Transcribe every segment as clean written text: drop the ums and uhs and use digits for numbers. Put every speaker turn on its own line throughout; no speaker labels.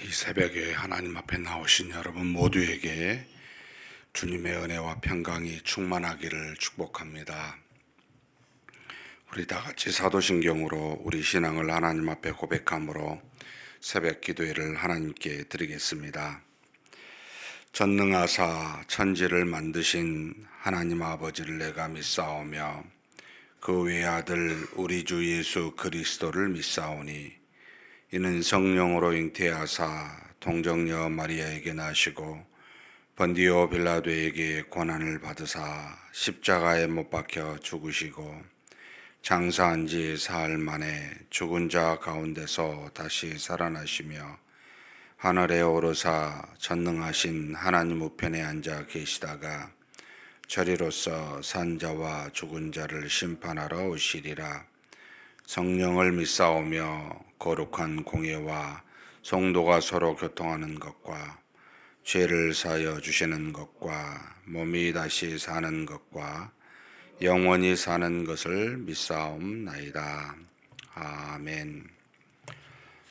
이 새벽에 하나님 앞에 나오신 여러분 모두에게 주님의 은혜와 평강이 충만하기를 축복합니다. 우리 다 같이 사도신경으로 우리 신앙을 하나님 앞에 고백함으로 새벽 기도회를 하나님께 드리겠습니다. 전능하사 천지를 만드신 하나님 아버지를 내가 믿사오며 그 외아들 우리 주 예수 그리스도를 믿사오니 이는 성령으로 잉태하사 동정녀 마리아에게 나시고 번디오 빌라도에게 고난을 받으사 십자가에 못 박혀 죽으시고 장사한 지 사흘 만에 죽은 자 가운데서 다시 살아나시며 하늘에 오르사 전능하신 하나님 우편에 앉아 계시다가 저리로서 산 자와 죽은 자를 심판하러 오시리라. 성령을 믿사오며 거룩한 공예와 성도가 서로 교통하는 것과 죄를 사하여 주시는 것과 몸이 다시 사는 것과 영원히 사는 것을 믿사옵나이다. 아멘.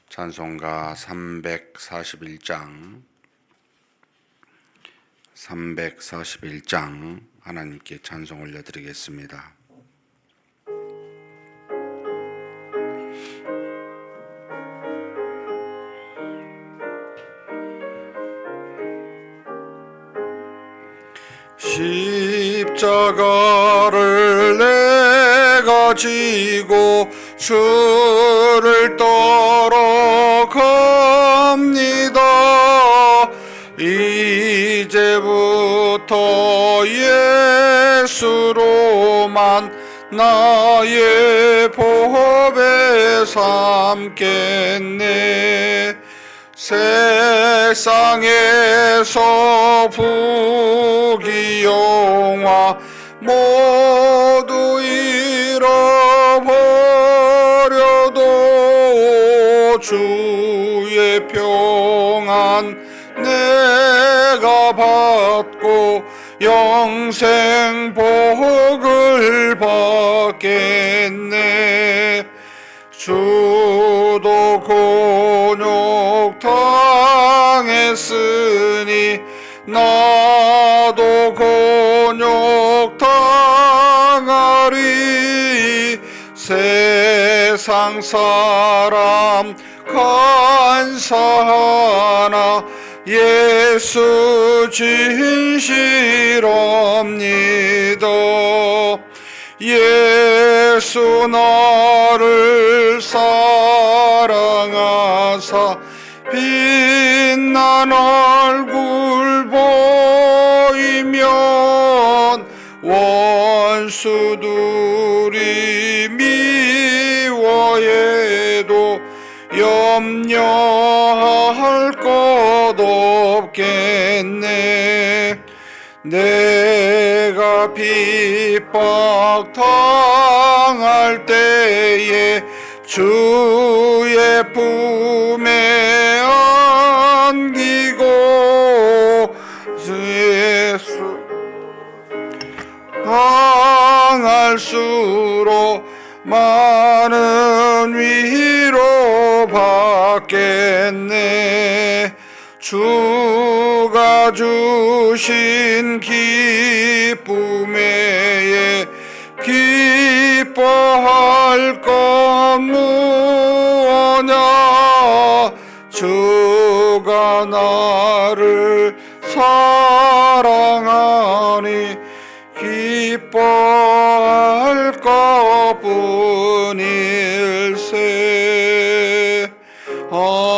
찬송가 341장 하나님께 찬송 올려드리겠습니다. 십자가를 내가 지고 주를 따라갑니다. 이제부터 예수로만 나의 법에 삼겠네. 세상에서 부귀영화 모두 잃어버려도 주의 평안 내가 받고 영생 복을 받겠네. 주도 곤욕 당했으니 나도 곤욕 당하리. 세상 사람 간사하나 예수 진실합니다. 예수 나를 사랑하사 빛난 얼굴 보이면 원수들이 미워해도 염려할 것 없겠네. 내가 핍박 당할 때에 주의 품에 안기고 예수 당할수록 많은 위로 받겠네. 주가 주신 기쁨에 기뻐할 것 무엇냐. 주가 나를 사랑하니 기뻐할 것뿐일세. 아멘.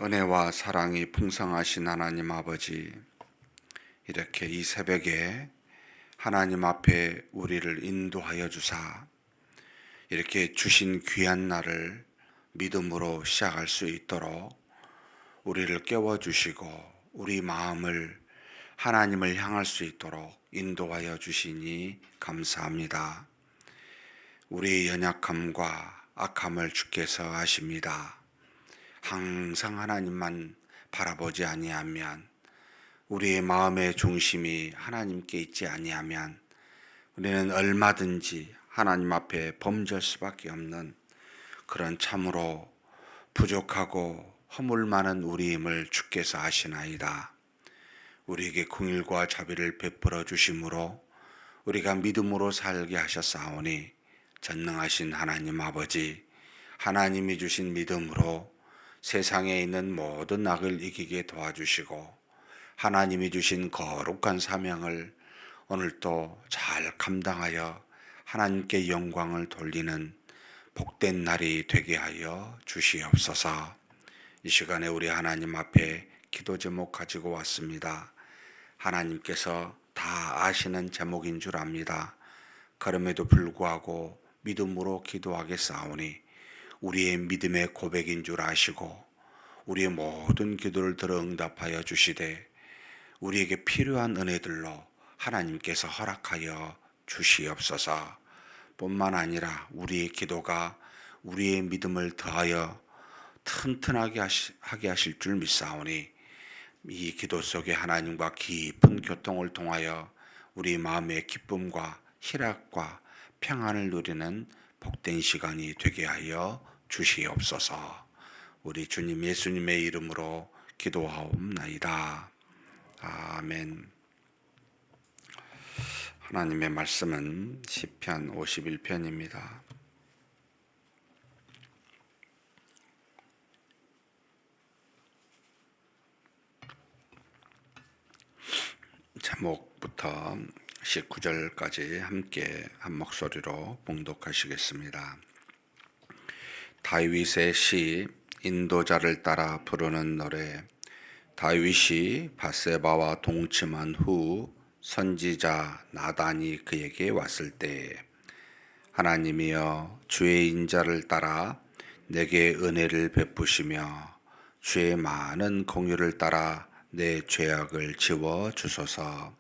은혜와 사랑이 풍성하신 하나님 아버지, 이렇게 이 새벽에 하나님 앞에 우리를 인도하여 주사 이렇게 주신 귀한 날을 믿음으로 시작할 수 있도록 우리를 깨워주시고 우리 마음을 하나님을 향할 수 있도록 인도하여 주시니 감사합니다. 우리의 연약함과 악함을 주께서 아십니다. 항상 하나님만 바라보지 아니하면, 우리의 마음의 중심이 하나님께 있지 아니하면 우리는 얼마든지 하나님 앞에 범죄할 수밖에 없는 그런 참으로 부족하고 허물 많은 우리임을 주께서 아시나이다. 우리에게 긍휼과 자비를 베풀어 주심으로 우리가 믿음으로 살게 하셨사오니 전능하신 하나님 아버지, 하나님이 주신 믿음으로 세상에 있는 모든 악을 이기게 도와주시고 하나님이 주신 거룩한 사명을 오늘도 잘 감당하여 하나님께 영광을 돌리는 복된 날이 되게 하여 주시옵소서. 이 시간에 우리 하나님 앞에 기도 제목 가지고 왔습니다. 하나님께서 다 아시는 제목인 줄 압니다. 그럼에도 불구하고 믿음으로 기도하겠사오니 우리의 믿음의 고백인 줄 아시고 우리의 모든 기도를 들어 응답하여 주시되 우리에게 필요한 은혜들로 하나님께서 허락하여 주시옵소서. 뿐만 아니라 우리의 기도가 우리의 믿음을 더하여 튼튼하게 하게 하실 줄 믿사오니 이 기도 속에 하나님과 깊은 교통을 통하여 우리 마음의 기쁨과 희락과 평안을 누리는 복된 시간이 되게 하여 주시옵소서. 우리 주님 예수님의 이름으로 기도하옵나이다. 아멘. 하나님의 말씀은 시편 51편입니다. 제목부터 19절까지 함께 한 목소리로 봉독하시겠습니다. 다윗의 시 인도자를 따라 부르는 노래. 다윗이 밧세바와 동침한 후 선지자 나단이 그에게 왔을 때 하나님이여 주의 인자를 따라 내게 은혜를 베푸시며 주의 많은 공유를 따라 내 죄악을 지워 주소서.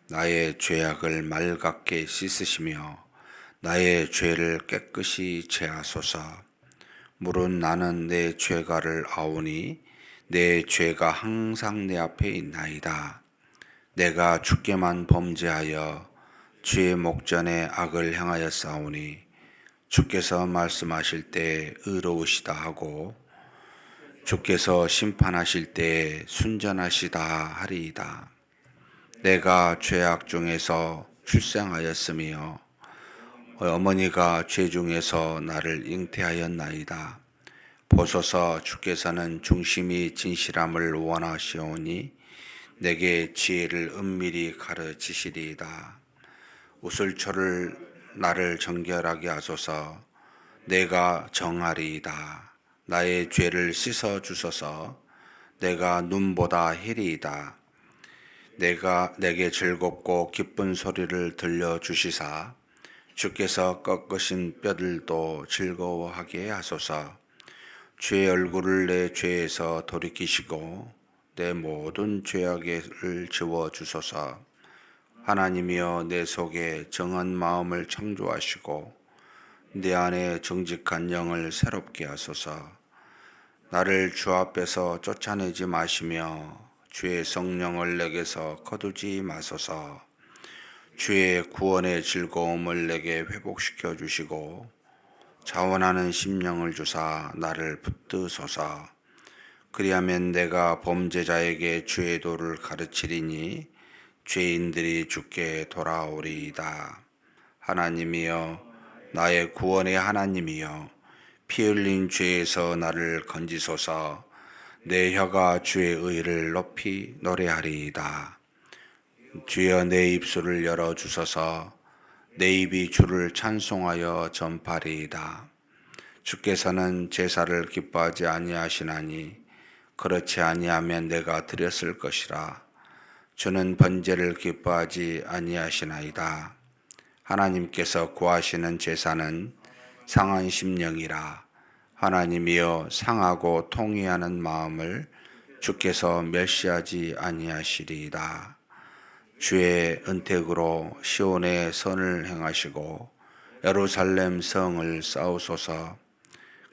나의 죄악을 맑게 씻으시며 나의 죄를 깨끗이 제하소서. 물은 나는 내 죄가를 아오니 내 죄가 항상 내 앞에 있나이다. 내가 주께만 범죄하여 주의 목전에 악을 행하였사오니 주께서 말씀하실 때 의로우시다 하고 주께서 심판하실 때 순전하시다 하리이다. 내가 죄악 중에서 출생하였으며 어머니가 죄 중에서 나를 잉태하였나이다. 보소서 주께서는 중심이 진실함을 원하시오니 내게 지혜를 은밀히 가르치시리이다. 우슬초를 나를 정결하게 하소서. 내가 정하리이다. 나의 죄를 씻어 주소서. 내가 눈보다 희리이다. 내게 즐겁고 기쁜 소리를 들려 주시사 주께서 꺾으신 뼈들도 즐거워하게 하소서. 주의 얼굴을 내 죄에서 돌이키시고 내 모든 죄악을 지워 주소서. 하나님이여 내 속에 정한 마음을 창조하시고 내 안에 정직한 영을 새롭게 하소서. 나를 주 앞에서 쫓아내지 마시며 주의 성령을 내게서 거두지 마소서. 주의 구원의 즐거움을 내게 회복시켜 주시고 자원하는 심령을 주사 나를 붙드소서. 그리하면 내가 범죄자에게 주의 도를 가르치리니 죄인들이 주께 돌아오리이다. 하나님이여 나의 구원의 하나님이여 피 흘린 죄에서 나를 건지소서. 내 혀가 주의 의를 높이 노래하리이다. 주여 내 입술을 열어주소서. 내 입이 주를 찬송하여 전파리이다. 주께서는 제사를 기뻐하지 아니하시나니 그렇지 아니하면 내가 드렸을 것이라. 주는 번제를 기뻐하지 아니하시나이다. 하나님께서 구하시는 제사는 상한 심령이라. 하나님이여 상하고 통회하는 마음을 주께서 멸시하지 아니하시리이다. 주의 은택으로 시온의 선을 행하시고 예루살렘 성을 쌓으소서.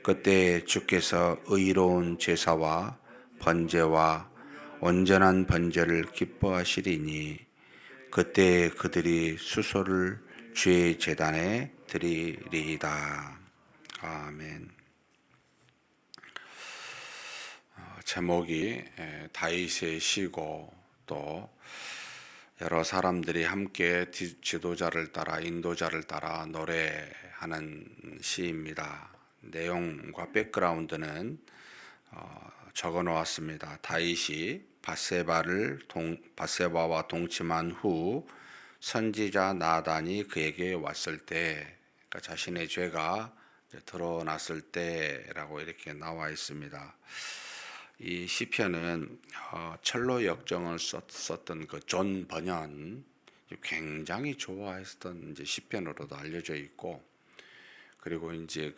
그때 주께서 의로운 제사와 번제와 온전한 번제를 기뻐하시리니 그때 그들이 수소를 주의 제단에 드리리이다. 아멘. 제목이 다윗의 시고 또 여러 사람들이 함께 지도자를 따라 인도자를 따라 노래하는 시입니다. 내용과 백그라운드는 적어 놓았습니다. 다윗이 밧세바와 동침한 후 선지자 나단이 그에게 왔을 때, 그러니까 자신의 죄가 드러났을 때라고 이렇게 나와 있습니다. 이 시편은 첼로 역정을 썼던 그 존 버년 굉장히 좋아했던 이제 시편으로도 알려져 있고, 그리고 이제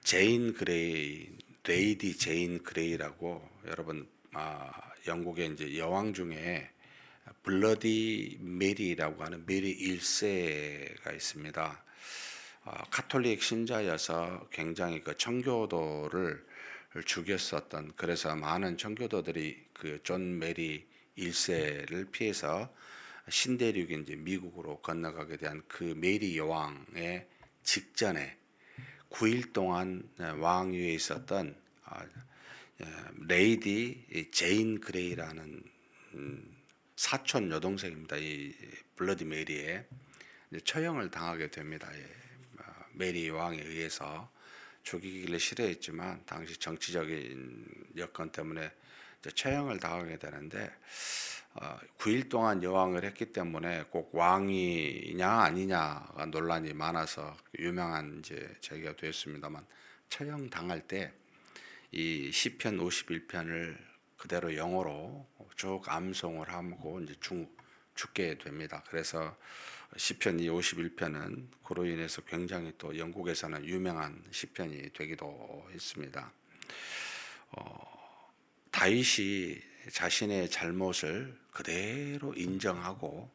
제인 그레이, 레이디 제인 그레이라고 여러분 영국의 이제 여왕 중에 블러디 메리라고 하는 메리 1세가 있습니다. 카톨릭 신자여서 굉장히 그 청교도를 죽였었던, 그래서 많은 청교도들이 그 존 메리 1세를 피해서 신대륙 이제 미국으로 건너가게 된 그 메리 여왕의 직전에 9일 동안 왕위에 있었던 레이디 제인 그레이라는 사촌 여동생입니다. 이 블러디 메리에 처형을 당하게 됩니다. 메리 왕에 의해서 죽이기를 싫어했지만 당시 정치적인 여건 때문에 처형을 당하게 되는데 9일 동안 여왕을 했기 때문에 꼭 왕이냐 아니냐가 논란이 많아서 유명한 이제 제기가 되었습니다만, 처형 당할 때 이 시편 51편을 그대로 영어로 쭉 암송을 하고 이제 죽게 됩니다. 그래서 시편 이 51편은 그로 인해서 굉장히 또 영국에서는 유명한 시편이 되기도 했습니다. 다윗이 자신의 잘못을 그대로 인정하고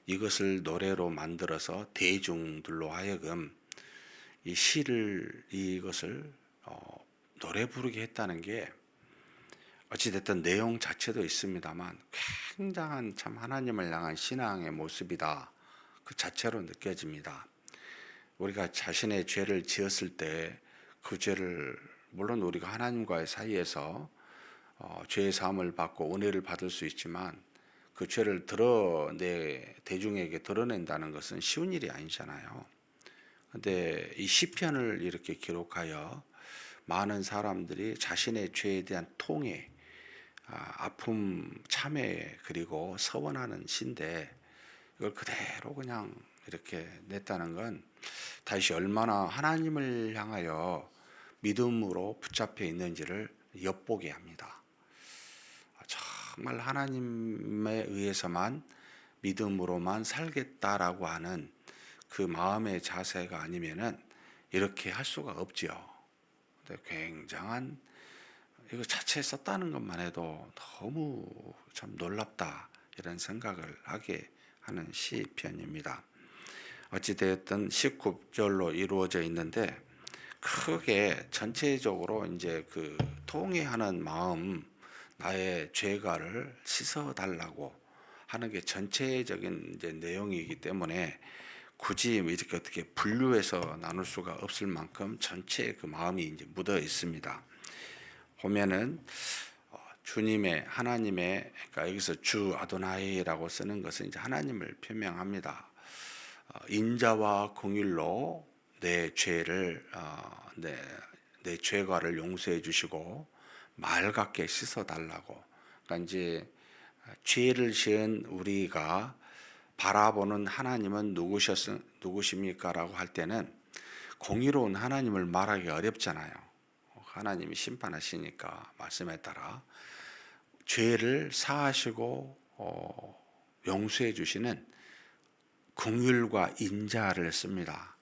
이것을 노래로 만들어서 대중들로 하여금 이 시를 이것을 노래 부르게 했다는 게 어찌됐든 내용 자체도 있습니다만 굉장한 참 하나님을 향한 신앙의 모습이다, 그 자체로 느껴집니다. 우리가 자신의 죄를 지었을 때 그 죄를, 물론 우리가 하나님과의 사이에서 죄의 사함을 받고 은혜를 받을 수 있지만 그 죄를 대중에게 드러낸다는 것은 쉬운 일이 아니잖아요. 근데 이 시편을 이렇게 기록하여 많은 사람들이 자신의 죄에 대한 통회, 아픔, 참회, 그리고 서원하는 시인데 이걸 그대로 그냥 이렇게 냈다는 건 다시 얼마나 하나님을 향하여 믿음으로 붙잡혀 있는지를 엿보게 합니다. 정말 하나님에 의해서만 믿음으로만 살겠다라고 하는 그 마음의 자세가 아니면은 이렇게 할 수가 없지요. 근데 굉장한 이거 자체에 썼다는 것만 해도 너무 참 놀랍다, 이런 생각을 하게 하는 시편입니다. 어찌되었든 19절로 이루어져 있는데 크게 전체적으로 이제 그 통회하는 마음, 나의 죄가를 씻어달라고 하는 게 전체적인 이제 내용이기 때문에 굳이 이렇게 어떻게 분류해서 나눌 수가 없을 만큼 전체의 그 마음이 이제 묻어 있습니다. 보면은 주님의, 하나님의, 그러니까 여기서 주 아도나이라고 쓰는 것은 이제 하나님을 표명합니다. 인자와 공일로 내 죄를 내 죄과를 용서해 주시고 맑게 씻어 달라고. 그러니까 이제 죄를 지은 우리가 바라보는 하나님은 누구십니까라고 할 때는 공의로운 하나님을 말하기 어렵잖아요. 하나님이 심판하시니까 말씀에 따라 죄를 사하시고 용서해 주시는 긍휼과 인자를 씁니다.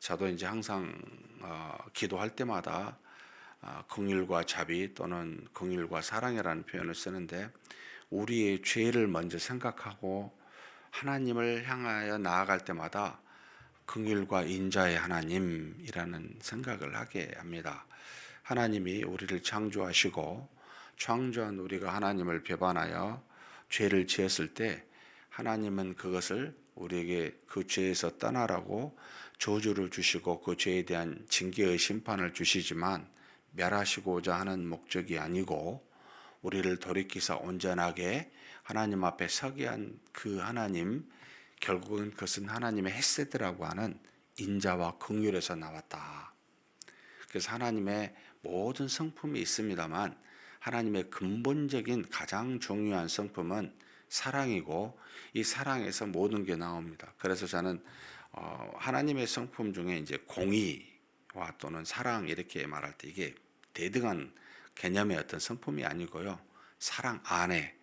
저도 이제 항상 기도할 때마다 긍휼과 자비 또는 긍휼과 사랑이라는 표현을 쓰는데, 우리의 죄를 먼저 생각하고 하나님을 향하여 나아갈 때마다 긍휼과 인자의 하나님이라는 생각을 하게 합니다. 하나님이 우리를 창조하시고 창조한 우리가 하나님을 배반하여 죄를 지었을 때 하나님은 그것을 우리에게 그 죄에서 떠나라고 저주를 주시고 그 죄에 대한 징계의 심판을 주시지만 멸하시고자 하는 목적이 아니고 우리를 돌이키사 온전하게 하나님 앞에 서게 한 그 하나님, 결국은 그것은 하나님의 헤세드라고 하는 인자와 긍휼에서 나왔다. 그래서 하나님의 모든 성품이 있습니다만 하나님의 근본적인 가장 중요한 성품은 사랑이고 이 사랑에서 모든 게 나옵니다. 그래서 저는 하나님의 성품 중에 이제 공의와 또는 사랑 이렇게 말할 때 이게 대등한 개념의 어떤 성품이 아니고요. 사랑 안에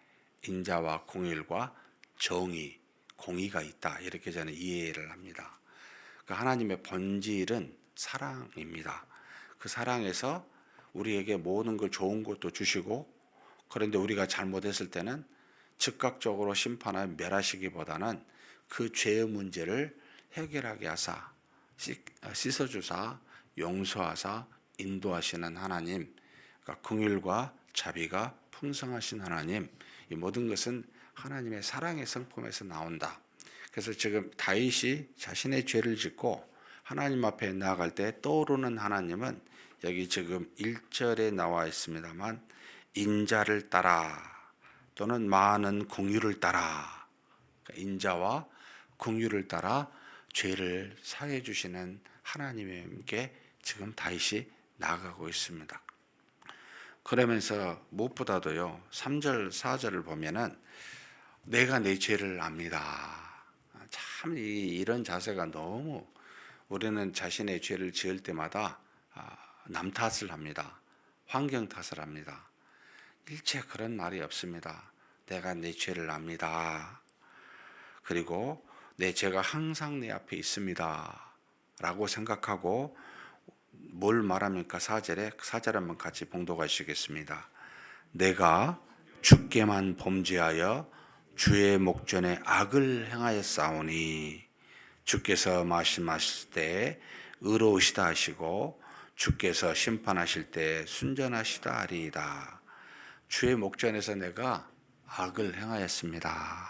인자와 공의와 정의, 공의가 있다. 이렇게 저는 이해를 합니다. 그 하나님의 본질은 사랑입니다. 그 사랑에서 우리에게 모든 걸 좋은 것도 주시고 그런데 우리가 잘못했을 때는 즉각적으로 심판하여 멸하시기보다는 그 죄의 문제를 해결하게 하사 씻어주사 용서하사 인도하시는 하나님, 그러니까 긍휼과 자비가 풍성하신 하나님, 이 모든 것은 하나님의 사랑의 성품에서 나온다. 그래서 지금 다윗이 자신의 죄를 짓고 하나님 앞에 나아갈 때 떠오르는 하나님은 여기 지금 1절에 나와 있습니다만 인자를 따라 또는 많은 긍휼을 따라, 인자와 긍휼을 따라 죄를 사해 주시는 하나님께 지금 다윗이 나아가고 있습니다. 그러면서 무엇보다도요 3절 4절을 보면은 내가 내 죄를 압니다. 참 이런 자세가 너무, 우리는 자신의 죄를 지을 때마다 남 탓을 합니다. 환경 탓을 합니다. 일체 그런 말이 없습니다. 내가 내 죄를 압니다. 그리고 내 죄가 항상 내 앞에 있습니다. 라고 생각하고 뭘 말합니까? 4절에 4절 한번 같이 봉독하시겠습니다. 내가 주께만 범죄하여 주의 목전에 악을 행하였사오니 주께서 말씀하실 때 의로우시다 하시고 주께서 심판하실 때 순전하시다 하리이다. 주의 목전에서 내가 악을 행하였습니다.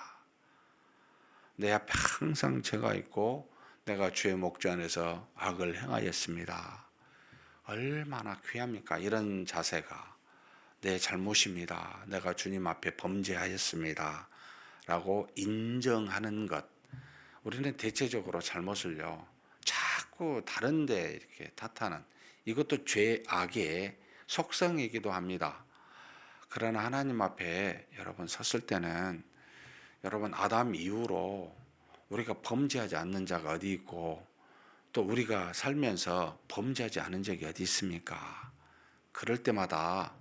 내 앞에 항상 죄가 있고 내가 주의 목전에서 악을 행하였습니다. 얼마나 귀합니까? 이런 자세가 내 잘못입니다. 내가 주님 앞에 범죄하였습니다. 라고 인정하는 것. 우리는 대체적으로 잘못을요, 자꾸 다른데 이렇게 탓하는, 이것도 죄, 악의 속성이기도 합니다. 그러나 하나님 앞에 여러분 섰을 때는 여러분 아담 이후로 우리가 범죄하지 않는 자가 어디 있고 또 우리가 살면서 범죄하지 않은 적이 어디 있습니까? 그럴 때마다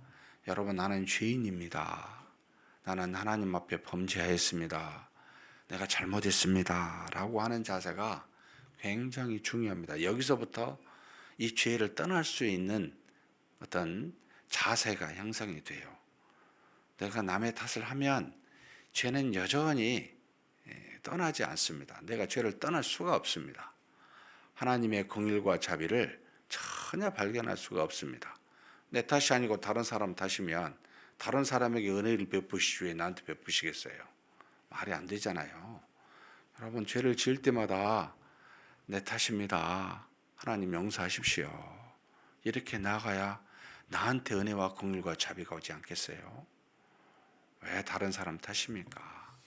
여러분 나는 죄인입니다. 나는 하나님 앞에 범죄하였습니다. 내가 잘못했습니다. 라고 하는 자세가 굉장히 중요합니다. 여기서부터 이 죄를 떠날 수 있는 어떤 자세가 형성이 돼요. 내가 남의 탓을 하면 죄는 여전히 떠나지 않습니다. 내가 죄를 떠날 수가 없습니다. 하나님의 긍휼과 자비를 전혀 발견할 수가 없습니다. 내 탓이 아니고 다른 사람 탓이면 다른 사람에게 은혜를 베푸시지 왜 나한테 베푸시겠어요? 말이 안 되잖아요. 여러분 죄를 지을 때마다 내 탓입니다. 하나님 용서하십시오. 이렇게 나가야 나한테 은혜와 긍휼과 자비가 오지 않겠어요? 왜 다른 사람 탓입니까?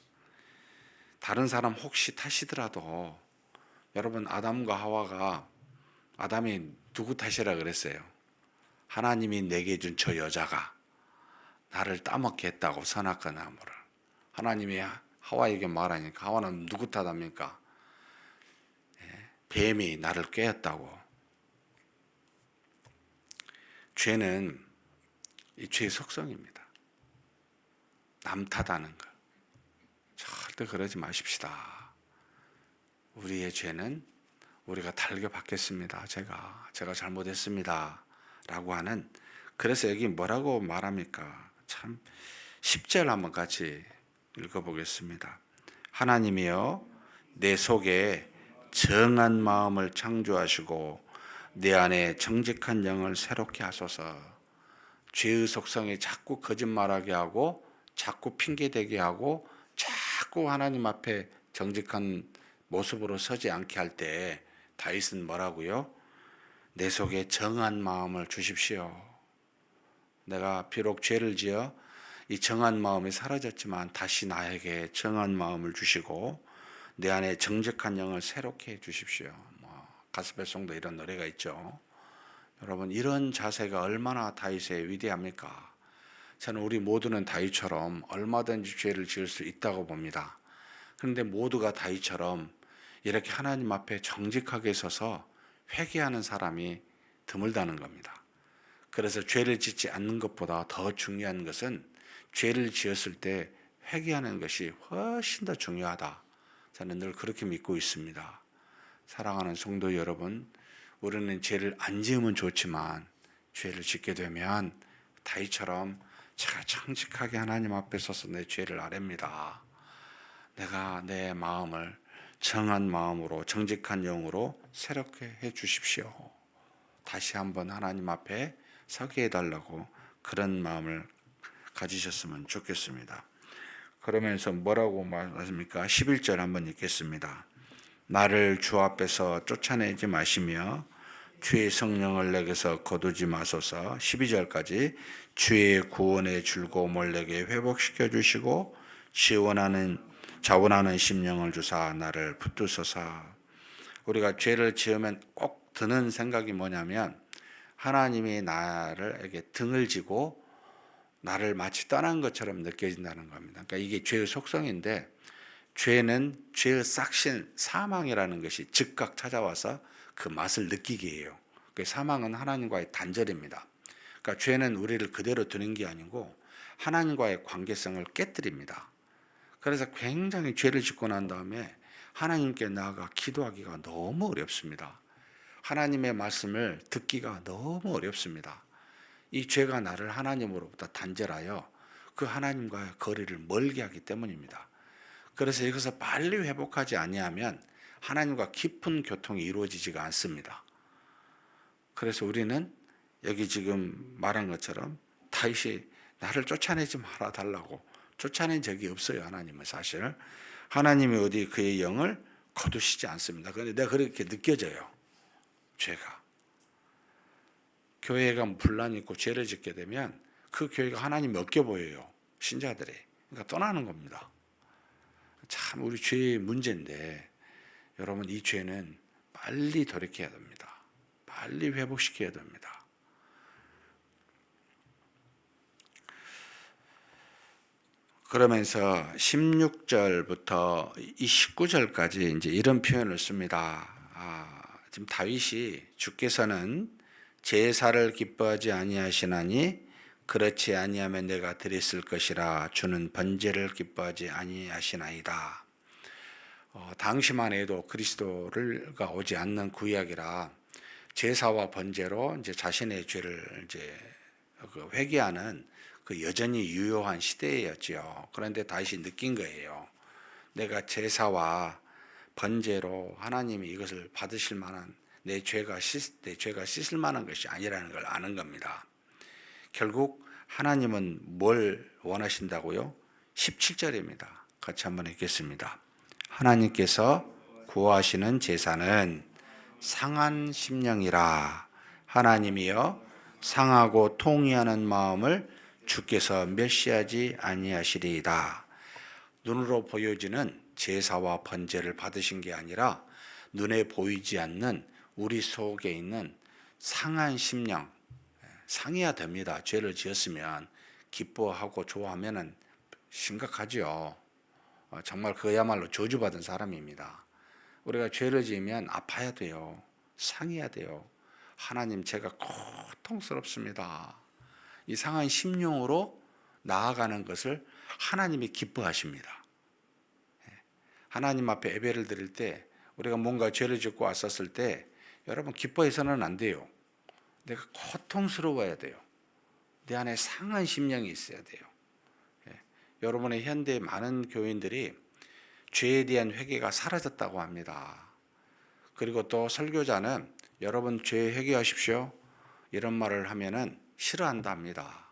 다른 사람 혹시 탓이더라도 여러분 아담과 하와가, 아담이 누구 탓이라 그랬어요? 하나님이 내게 준 저 여자가 나를 따먹게 했다고, 선악과 나무를. 하나님이 하와에게 말하니까 하와는 누구 탓합니까? 뱀이 나를 꿰었다고. 죄는 이 죄의 속성입니다. 남 탓하는 것. 절대 그러지 마십시다. 우리의 죄는 우리가 달게 받겠습니다. 제가 잘못했습니다. 라고 하는, 그래서 여기 뭐라고 말합니까? 참 10절 한번 같이 읽어보겠습니다. 하나님이여 내 속에 정한 마음을 창조하시고 내 안에 정직한 영을 새롭게 하소서. 죄의 속성이 자꾸 거짓말하게 하고 자꾸 핑계대게 하고 자꾸 자꾸 하나님 앞에 정직한 모습으로 서지 않게 할 때 다윗은 뭐라고요? 내 속에 정한 마음을 주십시오. 내가 비록 죄를 지어 이 정한 마음이 사라졌지만 다시 나에게 정한 마음을 주시고 내 안에 정직한 영을 새롭게 해 주십시오. 가스펠송도 이런 노래가 있죠. 여러분, 이런 자세가 얼마나 다윗의 위대합니까? 저는 우리 모두는 다윗처럼 얼마든지 죄를 지을 수 있다고 봅니다. 그런데 모두가 다윗처럼 이렇게 하나님 앞에 정직하게 서서 회개하는 사람이 드물다는 겁니다. 그래서 죄를 짓지 않는 것보다 더 중요한 것은 죄를 지었을 때 회개하는 것이 훨씬 더 중요하다. 저는 늘 그렇게 믿고 있습니다. 사랑하는 성도 여러분, 우리는 죄를 안 지으면 좋지만 죄를 짓게 되면 다윗처럼 제가 정직하게 하나님 앞에 서서 내 죄를 아뢰입니다. 내가 내 마음을 정한 마음으로 정직한 영으로 새롭게 해 주십시오. 다시 한번 하나님 앞에 서게 해달라고 그런 마음을 가지셨으면 좋겠습니다. 그러면서 뭐라고 말씀입니까? 11절 한번 읽겠습니다. 나를 주 앞에서 쫓아내지 마시며 주의 성령을 내게서 거두지 마소서. 12절까지 주의 구원의 즐거움을 내게 회복시켜 주시고 자원하는 심령을 주사 나를 붙드소서. 우리가 죄를 지으면 꼭 드는 생각이 뭐냐면 하나님이 나에게 등을 지고 나를 마치 떠난 것처럼 느껴진다는 겁니다. 그러니까 이게 죄의 속성인데 죄는 죄의 싹신 사망이라는 것이 즉각 찾아와서 그 맛을 느끼게 해요. 사망은 하나님과의 단절입니다. 그러니까 죄는 우리를 그대로 두는 게 아니고 하나님과의 관계성을 깨뜨립니다. 그래서 굉장히 죄를 짓고 난 다음에 하나님께 나아가 기도하기가 너무 어렵습니다. 하나님의 말씀을 듣기가 너무 어렵습니다. 이 죄가 나를 하나님으로부터 단절하여 그 하나님과의 거리를 멀게 하기 때문입니다. 그래서 이것을 빨리 회복하지 아니하면 하나님과 깊은 교통이 이루어지지가 않습니다. 그래서 우리는 여기 지금 말한 것처럼 다윗이 나를 쫓아내지 말아 달라고 쫓아낸 적이 없어요. 하나님은 사실 하나님이 어디 그의 영을 거두시지 않습니다. 그런데 내가 그렇게 느껴져요. 죄가 교회가 분란이 있고 죄를 짓게 되면 그 교회가 하나님이 없게 보여요. 신자들이. 그러니까 떠나는 겁니다. 참 우리 죄의 문제인데 여러분, 이 죄는 빨리 돌이켜야 됩니다. 빨리 회복시켜야 됩니다. 그러면서 16절부터 19절까지 이제 이런 표현을 씁니다. 지금 다윗이 주께서는 제사를 기뻐하지 아니하시나니 그렇지 아니하면 내가 드렸을 것이라 주는 번제를 기뻐하지 아니하시나이다. 당시만 해도 그리스도가 오지 않는 구약이라 제사와 번제로 이제 자신의 죄를 이제 회개하는 그 여전히 유효한 시대였지요. 그런데 다윗이 느낀 거예요. 내가 제사와 번제로 하나님이 이것을 받으실 만한 내 죄가 씻을 만한 것이 아니라는 걸 아는 겁니다. 결국 하나님은 뭘 원하신다고요? 17절입니다. 같이 한번 읽겠습니다. 하나님께서 구하시는 제사는 상한 심령이라. 하나님이여 상하고 통회하는 마음을 주께서 멸시하지 아니하시리이다. 눈으로 보여지는 제사와 번제를 받으신 게 아니라 눈에 보이지 않는 우리 속에 있는 상한 심령, 상해야 됩니다. 죄를 지었으면 기뻐하고 좋아하면 심각하죠. 정말 그야말로 저주받은 사람입니다. 우리가 죄를 지으면 아파야 돼요. 상해야 돼요. 하나님, 제가 고통스럽습니다. 이 상한 심령으로 나아가는 것을 하나님이 기뻐하십니다. 하나님 앞에 예배를 드릴 때 우리가 뭔가 죄를 짓고 왔었을 때 여러분 기뻐해서는 안 돼요. 내가 고통스러워야 돼요. 내 안에 상한 심령이 있어야 돼요. 여러분의 현대 많은 교인들이 죄에 대한 회개가 사라졌다고 합니다. 그리고 또 설교자는 여러분 죄 회개하십시오 이런 말을 하면은 싫어한다 합니다.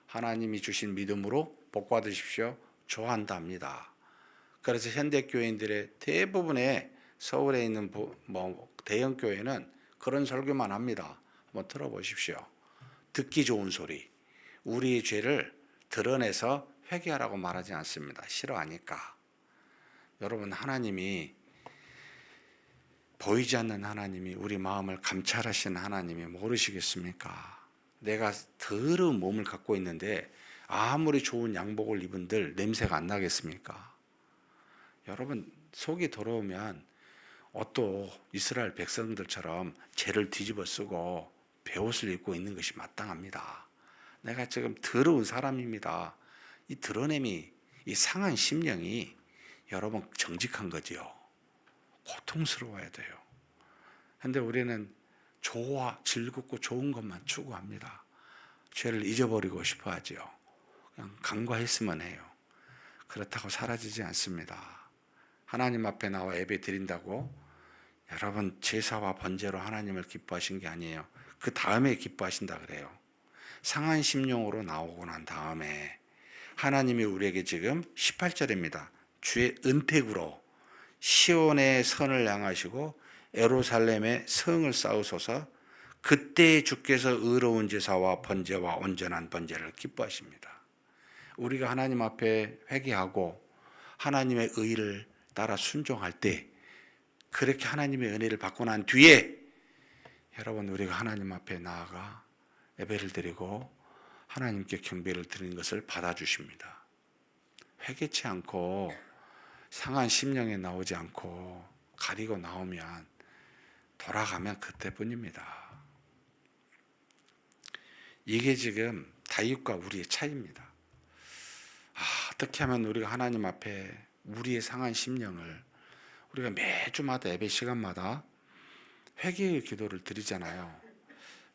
하나님이 주신 믿음으로 복 받으십시오 좋아한다 합니다.
그래서 현대 교인들의 대부분의 서울에 있는 대형 교회는 그런 설교만 합니다. 한번 들어보십시오. 듣기 좋은 소리. 우리의 죄를 드러내서 회개하라고 말하지 않습니다. 싫어하니까. 여러분, 하나님이, 보이지 않는 하나님이, 우리 마음을 감찰하시는 하나님이 모르시겠습니까? 내가 더러운 몸을 갖고 있는데 아무리 좋은 양복을 입은들 냄새가 안 나겠습니까? 여러분, 속이 더러우면 옷도 이스라엘 백성들처럼 죄를 뒤집어 쓰고 베옷을 입고 있는 것이 마땅합니다. 내가 지금 더러운 사람입니다. 이 드러냄이, 이 상한 심령이 여러분 정직한 거지요. 고통스러워야 돼요. 근데 우리는 즐겁고 좋은 것만 추구합니다. 죄를 잊어버리고 싶어 하지요. 그냥 간과했으면 해요. 그렇다고 사라지지 않습니다. 하나님 앞에 나와 예배 드린다고 여러분 제사와 번제로 하나님을 기뻐하신 게 아니에요. 그 다음에 기뻐하신다 그래요. 상한 심령으로 나오고 난 다음에 하나님이 우리에게 지금 18절입니다. 주의 은택으로 시온의 선을 향하시고 예루살렘의 성을 쌓으소서. 그때 주께서 의로운 제사와 번제와 온전한 번제를 기뻐하십니다. 우리가 하나님 앞에 회개하고 하나님의 의를 따라 순종할 때, 그렇게 하나님의 은혜를 받고 난 뒤에 여러분 우리가 하나님 앞에 나아가 예배를 드리고 하나님께 경배를 드리는 것을 받아주십니다. 회개치 않고 상한 심령에 나오지 않고 가리고 나오면 돌아가면 그때뿐입니다. 이게 지금 다윗과 우리의 차이입니다. 어떻게 하면 우리가 하나님 앞에 우리의 상한 심령을, 우리가 매주마다 예배 시간마다 회개의 기도를 드리잖아요.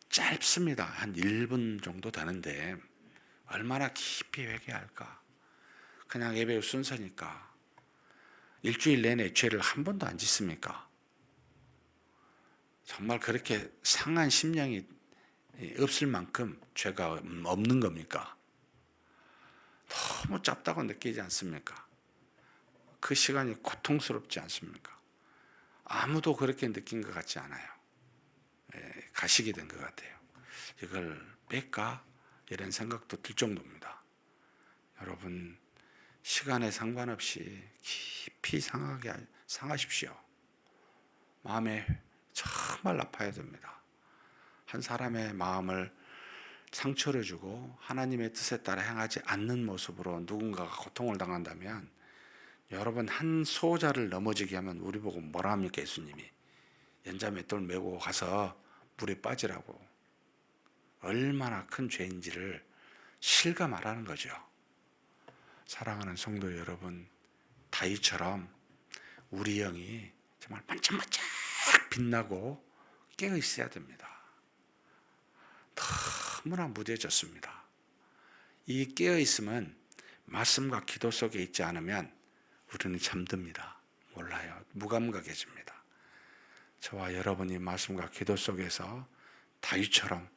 짧습니다. 한 1분 정도 되는데 얼마나 깊이 회개할까? 그냥 예배 순서니까. 일주일 내내 죄를 한 번도 안 짓습니까? 정말 그렇게 상한 심령이 없을 만큼 죄가 없는 겁니까? 너무 짧다고 느끼지 않습니까? 그 시간이 고통스럽지 않습니까? 아무도 그렇게 느낀 것 같지 않아요. 가식이 된 것 같아요. 이걸 뺄까? 이런 생각도 들 정도입니다. 여러분, 시간에 상관없이 깊이 상하십시오. 마음에 정말 아파야 됩니다. 한 사람의 마음을 상처를 주고 하나님의 뜻에 따라 행하지 않는 모습으로 누군가가 고통을 당한다면, 여러분 한 소자를 넘어지게 하면 우리 보고 뭐라 합니까? 예수님이 연자 맷돌 메고 가서 물에 빠지라고. 얼마나 큰 죄인지를 실감하라는 거죠. 사랑하는 성도 여러분, 다윗처럼 우리 영이 정말 반짝반짝 빛나고 깨어 있어야 됩니다. 너무나 무뎌졌습니다. 이 깨어 있음은 말씀과 기도 속에 있지 않으면 우리는 잠듭니다. 몰라요. 무감각해집니다. 저와 여러분이 말씀과 기도 속에서 다윗처럼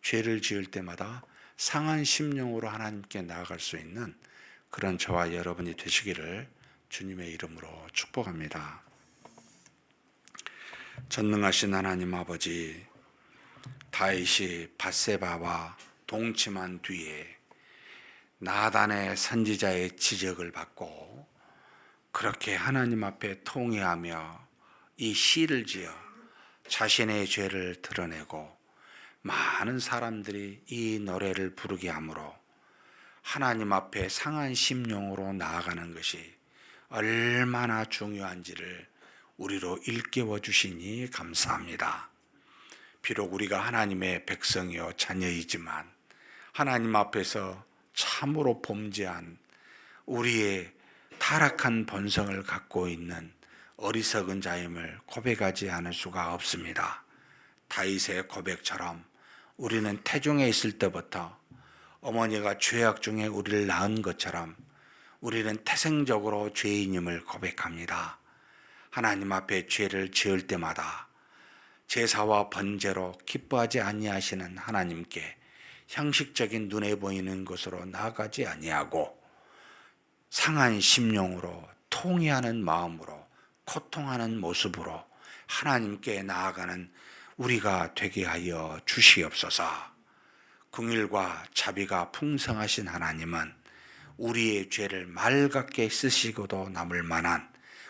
죄를 지을 때마다 상한 심령으로 하나님께 나아갈 수 있는 그런 저와 여러분이 되시기를 주님의 이름으로 축복합니다. 전능하신 하나님 아버지, 다윗이 밧세바와 동침한 뒤에 나단의 선지자의 지적을 받고 그렇게 하나님 앞에 통회하며 이 시를 지어 자신의 죄를 드러내고 많은 사람들이 이 노래를 부르게 하므로 하나님 앞에 상한 심령으로 나아가는 것이 얼마나 중요한지를 우리로 일깨워 주시니 감사합니다. 비록 우리가 하나님의 백성이요 자녀이지만 하나님 앞에서 참으로 범죄한 우리의 타락한 본성을 갖고 있는 어리석은 자임을 고백하지 않을 수가 없습니다. 다윗의 고백처럼 우리는 태중에 있을 때부터 어머니가 죄악 중에 우리를 낳은 것처럼 우리는 태생적으로 죄인임을 고백합니다. 하나님 앞에 죄를 지을 때마다 제사와 번제로 기뻐하지 아니하시는 하나님께 형식적인 눈에 보이는 것으로 나아가지 아니하고 상한 심령으로 통회하는 마음으로 고통하는 모습으로 하나님께 나아가는 우리가 되게 하여 주시옵소서. 긍휼과 자비가 풍성하신 하나님은 우리의 죄를 맑게 쓰시고도 남을 만한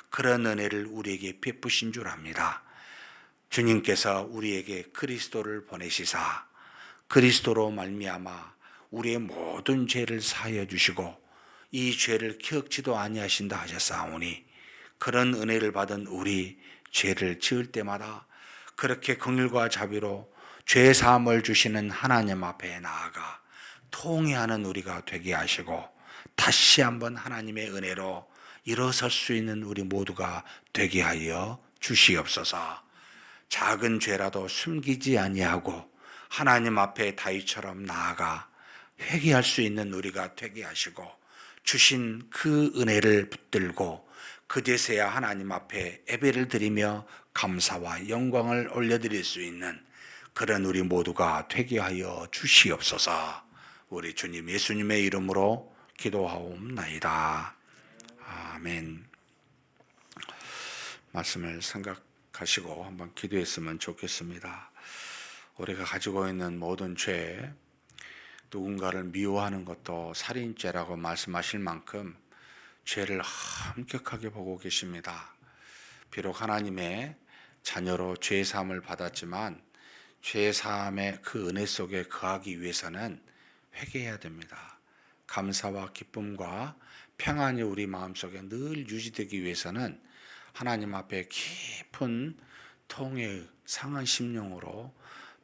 그런 은혜를 우리에게 베푸신 줄 압니다. 주님께서 우리에게 그리스도를 보내시사 그리스도로 말미암아 우리의 모든 죄를 사하여 주시고 이 죄를 기억지도 아니하신다 하셨사오니 그런 은혜를 받은 우리 죄를 지을 때마다 그렇게 긍휼과 자비로 죄 사함을 주시는 하나님 앞에 나아가 통회하는 우리가 되게 하시고 다시 한번 하나님의 은혜로 일어설 수 있는 우리 모두가 되게 하여 주시옵소서. 작은 죄라도 숨기지 아니하고 하나님 앞에 다윗처럼 나아가 회개할 수 있는 우리가 되게 하시고 주신 그 은혜를 붙들고 그제서야 하나님 앞에 예배를 드리며 감사와 영광을 올려드릴 수 있는 그런 우리 모두가 되게 하여 주시옵소서. 우리 주님 예수님의 이름으로 기도하옵나이다. 아멘. 말씀을 생각하시고 한번 기도했으면 좋겠습니다. 우리가 가지고 있는 모든 죄, 누군가를 미워하는 것도 살인죄라고 말씀하실 만큼 죄를 엄격하게 보고 계십니다. 비록 하나님의 자녀로 죄 사함을 받았지만 죄 사함의 그 은혜 속에 거하기 위해서는 회개해야 됩니다. 감사와 기쁨과 평안이 우리 마음속에 늘 유지되기 위해서는 하나님 앞에 깊은 통회의 상한 심령으로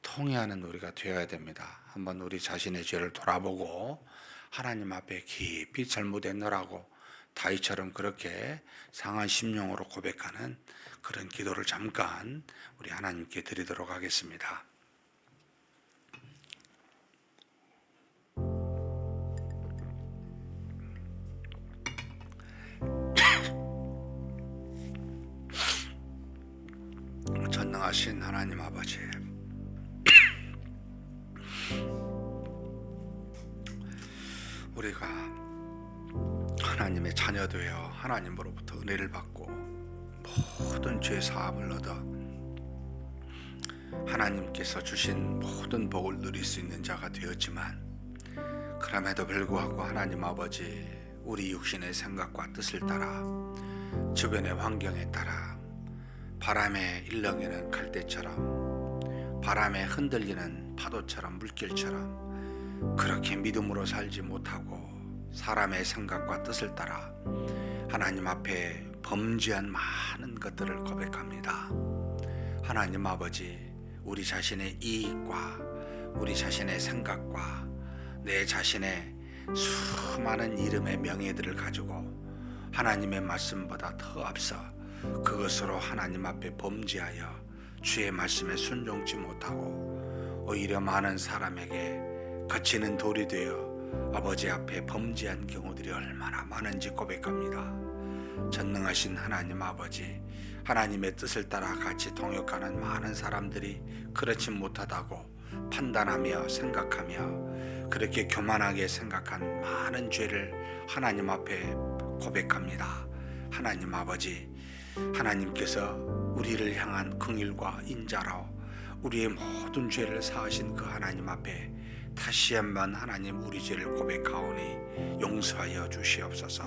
통회하는 우리가 되어야 됩니다. 한번 우리 자신의 죄를 돌아보고 하나님 앞에 깊이 잘못했노라고 다윗처럼 그렇게 상한 심령으로 고백하는 그런 기도를 잠깐 우리 하나님께 드리도록 하겠습니다. 전능하신 하나님 아버지, 우리가 하나님의 자녀 되어 하나님으로부터 은혜를 받고 모든 죄 사함을 얻어 하나님께서 주신 모든 복을 누릴 수 있는 자가 되었지만 그럼에도 불구하고 하나님 아버지, 우리 육신의 생각과 뜻을 따라 주변의 환경에 따라 바람에 일렁이는 갈대처럼 바람에 흔들리는 파도처럼 물결처럼 그렇게 믿음으로 살지 못하고 사람의 생각과 뜻을 따라 하나님 앞에 범죄한 많은 것들을 고백합니다. 하나님 아버지, 우리 자신의 이익과 우리 자신의 생각과 내 자신의 수많은 이름의 명예들을 가지고 하나님의 말씀보다 더 앞서 그것으로 하나님 앞에 범죄하여 주의 말씀에 순종치 못하고 오히려 많은 사람에게 거치는 돌이 되어 아버지 앞에 범죄한 경우들이 얼마나 많은지 고백합니다. 전능하신 하나님 아버지, 하나님의 뜻을 따라 같이 동역하는 많은 사람들이 그렇지 못하다고 판단하며 생각하며 그렇게 교만하게 생각한 많은 죄를 하나님 앞에 고백합니다. 하나님 아버지, 하나님께서 우리를 향한 긍휼과 인자로 우리의 모든 죄를 사하신 그 하나님 앞에 다시 한번 하나님 우리 죄를 고백하오니 용서하여 주시옵소서.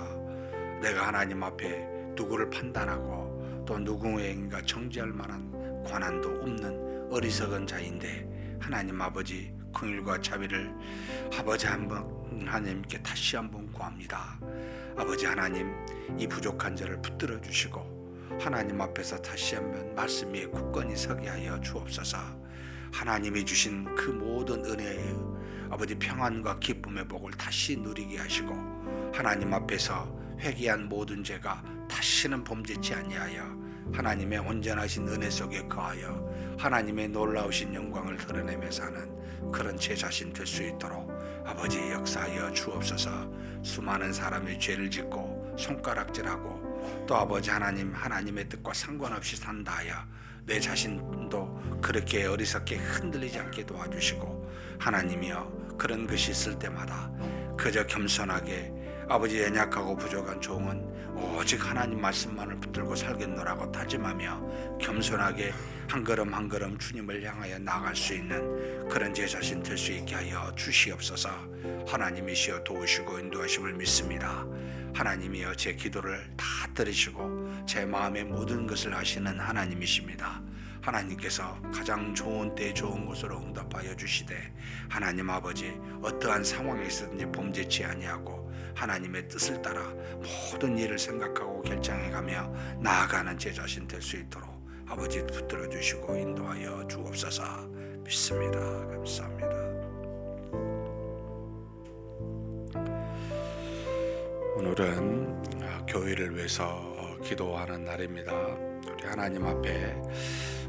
내가 하나님 앞에 누구를 판단하고 또 누구에게인가 정죄할 만한 권한도 없는 어리석은 자인데 하나님 아버지, 긍휼과 자비를 아버지 하나님께 다시 한번 구합니다. 아버지 하나님, 이 부족한 자를 붙들어 주시고 하나님 앞에서 다시 한번 말씀 위에 굳건히 서게 하여 주옵소서. 하나님이 주신 그 모든 은혜의 아버지 평안과 기쁨의 복을 다시 누리게 하시고 하나님 앞에서 회개한 모든 죄가 다시는 범죄치 아니하여 하나님의 온전하신 은혜 속에 거하여 하나님의 놀라우신 영광을 드러내며 사는 그런 제 자신 될 수 있도록 아버지 역사하여 주옵소서. 수많은 사람이 죄를 짓고 손가락질하고 또 아버지 하나님, 하나님의 뜻과 상관없이 산다 하여 내 자신도 그렇게 어리석게 흔들리지 않게 도와주시고 하나님이여, 그런 것이 있을 때마다 그저 겸손하게 아버지 연약하고 부족한 종은 오직 하나님 말씀만을 붙들고 살겠노라고 다짐하며 겸손하게 한 걸음 한 걸음 주님을 향하여 나아갈 수 있는 그런 제 자신 될 수 있게 하여 주시옵소서. 하나님이시여 도우시고 인도하심을 믿습니다. 하나님이여 제 기도를 다 들으시고 제 마음의 모든 것을 아시는 하나님이십니다. 하나님께서 가장 좋은 때 좋은 곳으로 응답하여 주시되 하나님 아버지 어떠한 상황에 있든지 범죄치 아니하고 하나님의 뜻을 따라 모든 일을 생각하고 결정해가며 나아가는 제 자신 될 수 있도록 아버지 붙들어 주시고 인도하여 주옵소서. 믿습니다. 감사합니다. 오늘은 교회를 위해서 기도하는 날입니다. 우리 하나님 앞에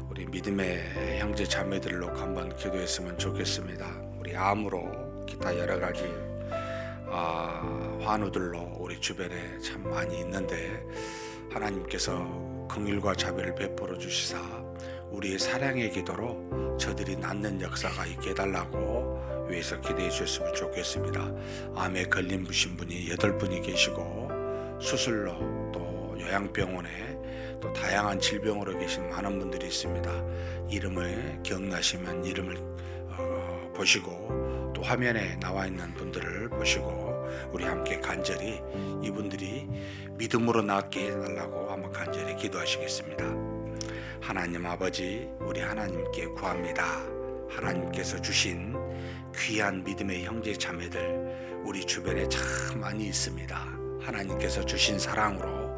우리 믿음의 형제 자매들로 한번 기도했으면 좋겠습니다. 우리 암으로 기타 여러 가지 환우들로 우리 주변에 참 많이 있는데 하나님께서 긍휼과 자비를 베풀어 주시사 우리의 사랑의 기도로 저들이 낫는 역사가 있게 해달라고 위해서 기도해 주셨으면 좋겠습니다. 암에 걸린 분이 8분이 계시고 수술로 또 요양병원에 또 다양한 질병으로 계신 많은 분들이 있습니다. 이름을 기억나시면 이름을 보시고 또 화면에 나와 있는 분들을 보시고 우리 함께 간절히 이분들이 믿음으로 낫게 해달라고 한번 간절히 기도하시겠습니다. 하나님 아버지, 우리 하나님께 구합니다. 하나님께서 주신 귀한 믿음의 형제 자매들 우리 주변에 참 많이 있습니다. 하나님께서 주신 사랑으로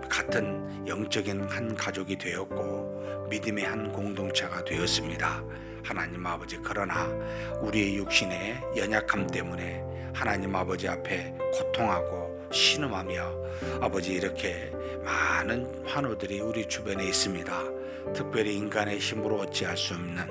같은 영적인 한 가족이 되었고 믿음의 한 공동체가 되었습니다. 하나님 아버지, 그러나 우리의 육신의 연약함 때문에 하나님 아버지 앞에 고통하고 신음하며 아버지 이렇게 많은 환우들이 우리 주변에 있습니다. 특별히 인간의 힘으로 어찌할 수 없는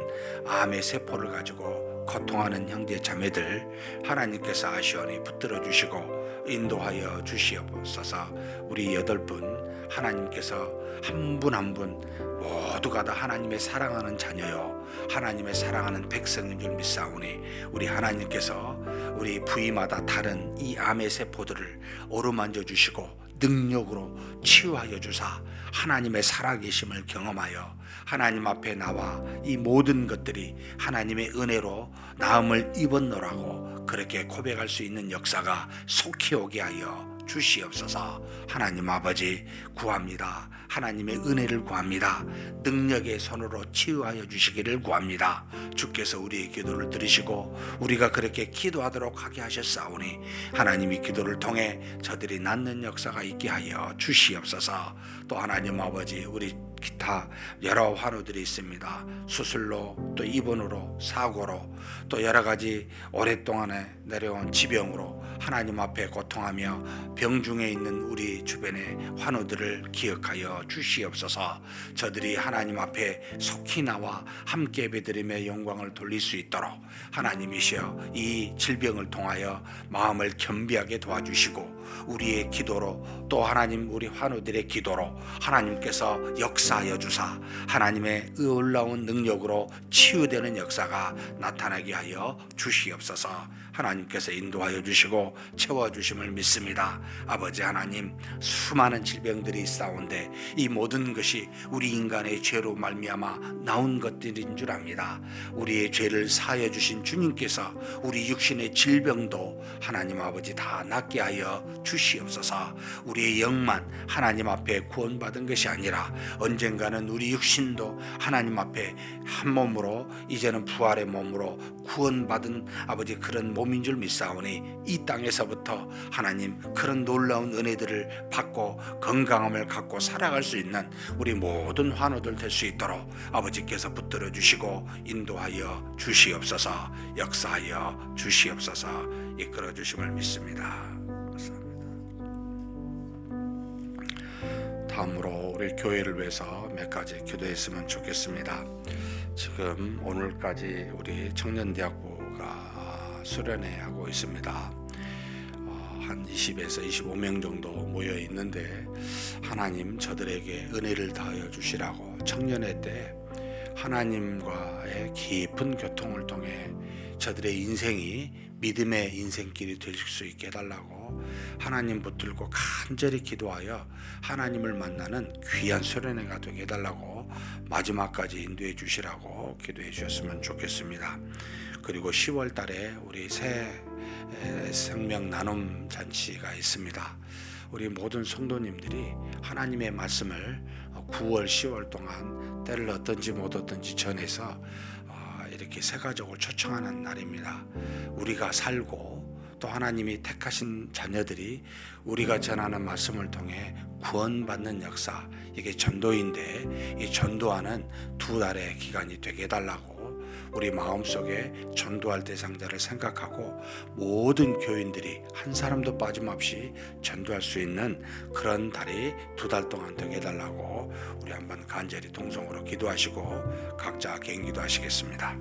암의 세포를 가지고 고통하는 형제 자매들 하나님께서 아시오니 붙들어 주시고 인도하여 주시옵소서. 우리 8분 하나님께서 한 분 한 분 모두가 다 하나님의 사랑하는 자녀요 하나님의 사랑하는 백성인 줄 믿사오니 우리 하나님께서 우리 부위마다 다른 이 암의 세포들을 어루만져 주시고 능력으로 치유하여 주사 하나님의 살아계심을 경험하여 하나님 앞에 나와 이 모든 것들이 하나님의 은혜로 나음을 입었노라고 그렇게 고백할 수 있는 역사가 속히 오게 하여 주시옵소서. 하나님 아버지 구합니다. 하나님의 은혜를 구합니다. 능력의 손으로 치유하여 주시기를 구합니다. 주께서 우리의 기도를 들으시고 우리가 그렇게 기도하도록 하게 하셨사오니 하나님이 기도를 통해 저들이 낫는 역사가 있게 하여 주시옵소서. 또 하나님 아버지 우리 기타 여러 환우들이 있습니다. 수술로 또 입원으로 사고로 또 여러 가지 오랫동안에 내려온 지병으로 하나님 앞에 고통하며 병중에 있는 우리 주변의 환우들을 기억하여 주시옵소서. 저들이 하나님 앞에 속히 나와 함께 예배드리며 영광을 돌릴 수 있도록 하나님이시여 이 질병을 통하여 마음을 겸비하게 도와주시고 우리의 기도로 또 하나님 우리 환우들의 기도로 하나님께서 역사하여 주사 하나님의 놀라운 능력으로 치유되는 역사가 나타나게 하여 주시옵소서. 하나님께서 인도하여 주시고 채워주심을 믿습니다. 아버지 하나님, 수많은 질병들이 있사온데 이 모든 것이 우리 인간의 죄로 말미암아 나온 것들인 줄 압니다. 우리의 죄를 사하여 주신 주님께서 우리 육신의 질병도 하나님 아버지 다 낫게 하여 주시옵소서. 우리의 영만 하나님 앞에 구원받은 것이 아니라 언젠가는 우리 육신도 하나님 앞에 한 몸으로 이제는 부활의 몸으로 구원받은 아버지 그런 몸인 줄 믿사오니 이 땅에서부터 하나님 그런 놀라운 은혜들을 받고 건강함을 갖고 살아갈 수 있는 우리 모든 환우들 될 수 있도록 아버지께서 붙들어 주시고 인도하여 주시옵소서. 역사하여 주시옵소서. 이끌어 주심을 믿습니다. 감사합니다. 다음으로 우리 교회를 위해서 몇 가지 기도했으면 좋겠습니다. 지금 오늘까지 우리 청년대학부가 수련회 하고 있습니다. 한 20에서 25명 정도 모여 있는데 하나님 저들에게 은혜를 다하여 주시라고 청년회 때 하나님과의 깊은 교통을 통해 저들의 인생이 믿음의 인생길이 될 수 있게 해달라고 하나님 붙들고 간절히 기도하여 하나님을 만나는 귀한 수련회가 되게 해달라고 마지막까지 인도해 주시라고 기도해 주셨으면 좋겠습니다. 그리고 10월 달에 우리 새 생명 나눔 잔치가 있습니다. 우리 모든 성도님들이 하나님의 말씀을 9월 10월 동안 때를 얻든지 못 얻든지 전해서 이렇게 새 가족을 초청하는 날입니다. 우리가 살고 또 하나님이 택하신 자녀들이 우리가 전하는 말씀을 통해 구원받는 역사, 이게 전도인데 이 전도하는 2달의 기간이 되게 해달라고 우리 마음속에 전도할 대상자를 생각하고 모든 교인들이 한 사람도 빠짐없이 전도할 수 있는 그런 달이 2달 동안 되게 해달라고 우리 한번 간절히 동성으로 기도하시고 각자 개인 기도하시겠습니다.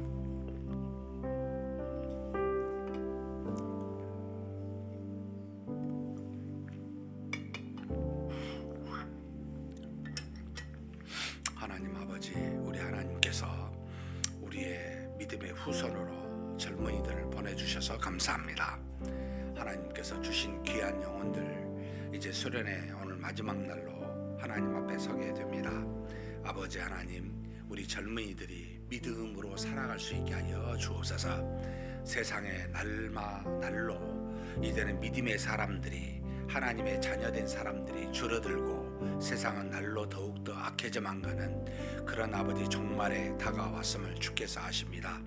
하나님 아버지, 우리 하나님께서 우리의 믿음의 후손으로 젊은이들을 보내주셔서 감사합니다. 하나님께서 주신 귀한 영혼들, 이제 수련회 오늘 마지막 날로 하나님 앞에 서게 됩니다. 아버지 하나님, 우리 젊은이들이 믿음으로 살아갈 수 있게 하여 주옵소서. 세상의 날로 이제는 믿음의 사람들이, 하나님의 자녀된 사람들이 줄어들고 세상은 날로 더욱더 악해져만 가는 그런 아버지 종말에 다가왔음을 주께서 아십니다.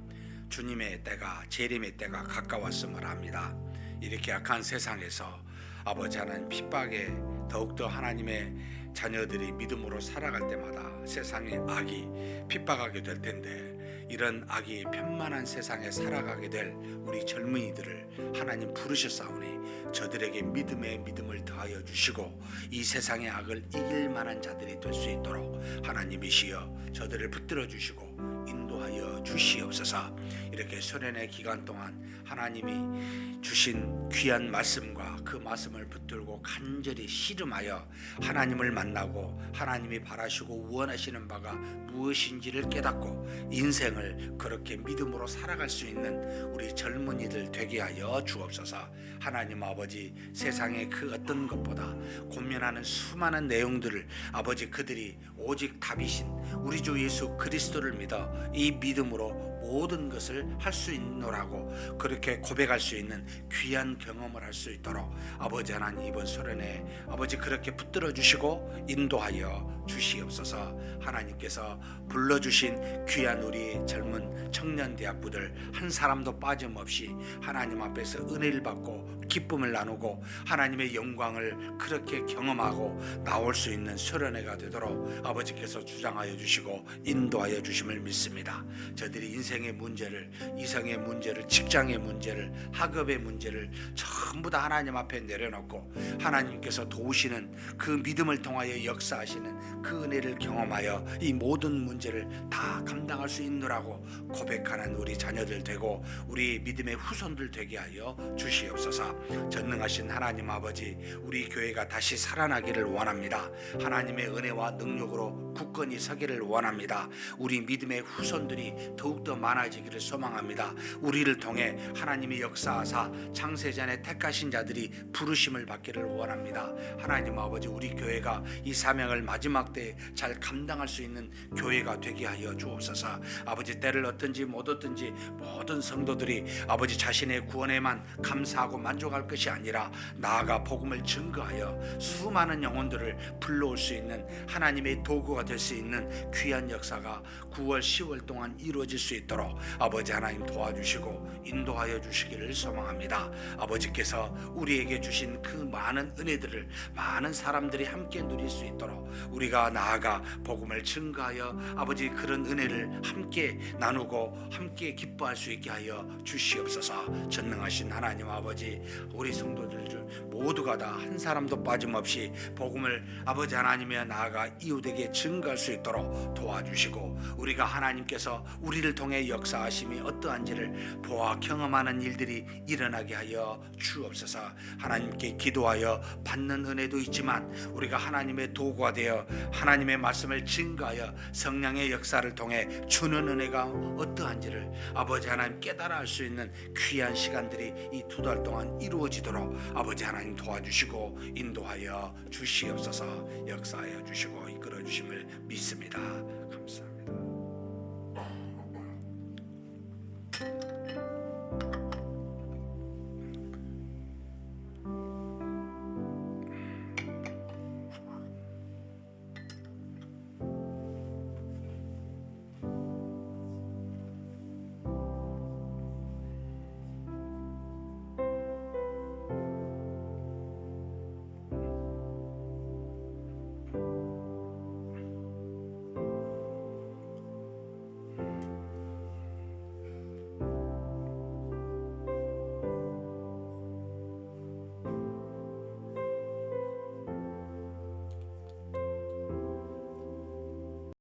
주님의 때가, 재림의 때가 가까웠음을 압니다. 이렇게 악한 세상에서 아버지 하나님 핍박에 더욱더 하나님의 자녀들이 믿음으로 살아갈 때마다 세상의 악이 핍박하게 될 텐데, 이런 악이 편만한 세상에 살아가게 될 우리 젊은이들을 하나님 부르셨사오니 저들에게 믿음에 믿음을 더하여 주시고 이 세상의 악을 이길 만한 자들이 될 수 있도록 하나님이시여 저들을 붙들어 주시고 인도하여 주시옵소서. 이렇게 수련의 기간 동안 하나님이 주신 귀한 말씀과 그 말씀을 붙들고 간절히 씨름하여 하나님을 만나고 하나님이 바라시고 원하시는 바가 무엇인지를 깨닫고 인생을 그렇게 믿음으로 살아갈 수 있는 우리 젊은이들 되게 하여 주옵소서. 하나님 아버지, 세상의 그 어떤 것보다 고민하는 수많은 내용들을 아버지 그들이 오직 답이신 우리 주 예수 그리스도를 믿어 이 믿음으로 모든 것을 할 수 있노라고 그렇게 고백할 수 있는 귀한 경험을 할 수 있도록 아버지 하나님 이번 수련회 아버지 그렇게 붙들어 주시고 인도하여 주시옵소서. 하나님께서 불러주신 귀한 우리 젊은 청년 대학부들 한 사람도 빠짐없이 하나님 앞에서 은혜를 받고 기쁨을 나누고 하나님의 영광을 그렇게 경험하고 나올 수 있는 수련회가 되도록 아버지께서 주장하여 주시고 인도하여 주심을 믿습니다. 저들이 인생의 문제를, 이성의 문제를, 직장의 문제를, 학업의 문제를 전부 다 하나님 앞에 내려놓고 하나님께서 도우시는 그 믿음을 통하여 역사하시는 그 은혜를 경험하여 이 모든 문제를 다 감당할 수 있노라고 고백하는 우리 자녀들 되고 우리 믿음의 후손들 되게 하여 주시옵소서. 전능하신 하나님 아버지, 우리 교회가 다시 살아나기를 원합니다. 하나님의 은혜와 능력으로 굳건히 서기를 원합니다. 우리 믿음의 후손들이 더욱더 많아지기를 소망합니다. 우리를 통해 하나님의 역사하사 창세전에 택하신 자들이 부르심을 받기를 원합니다. 하나님 아버지, 우리 교회가 이 사명을 마지막 때에 잘 감당할 수 있는 교회가 되게 하여 주옵소서. 아버지, 때를 얻든지 못 얻든지 모든 성도들이 아버지 자신의 구원에만 감사하고 만족할 것이 아니라 나아가 복음을 증거하여 수많은 영혼들을 불러올 수 있는 하나님의 도구가 될 수 있는 귀한 역사가 9월 10월 동안 이루어질 수 있도록 아버지 하나님 도와주시고 인도하여 주시기를 소망합니다. 아버지께서 우리에게 주신 그 많은 은혜들을 많은 사람들이 함께 누릴 수 있도록 우리가 나아가 복음을 증거하여 아버지 그런 은혜를 함께 나누고 함께 기뻐할 수 있게 하여 주시옵소서. 전능하신 하나님 아버지, 우리 성도들 모두가 다 한 사람도 빠짐없이 복음을 아버지 하나님의 나아가 이웃에게 증거하여 증거할 수 있도록 도와주시고 우리가 하나님께서 우리를 통해 역사하심이 어떠한지를 보아 경험하는 일들이 일어나게 하여 주옵소서. 하나님께 기도하여 받는 은혜도 있지만 우리가 하나님의 도구가 되어 하나님의 말씀을 증거하여 성령의 역사를 통해 주는 은혜가 어떠한지를 아버지 하나님 깨달아 알 수 있는 귀한 시간들이 이 2달 동안 이루어지도록 아버지 하나님 도와주시고 인도하여 주시옵소서. 역사하여 주시고 이끌어 주심을 믿습니다.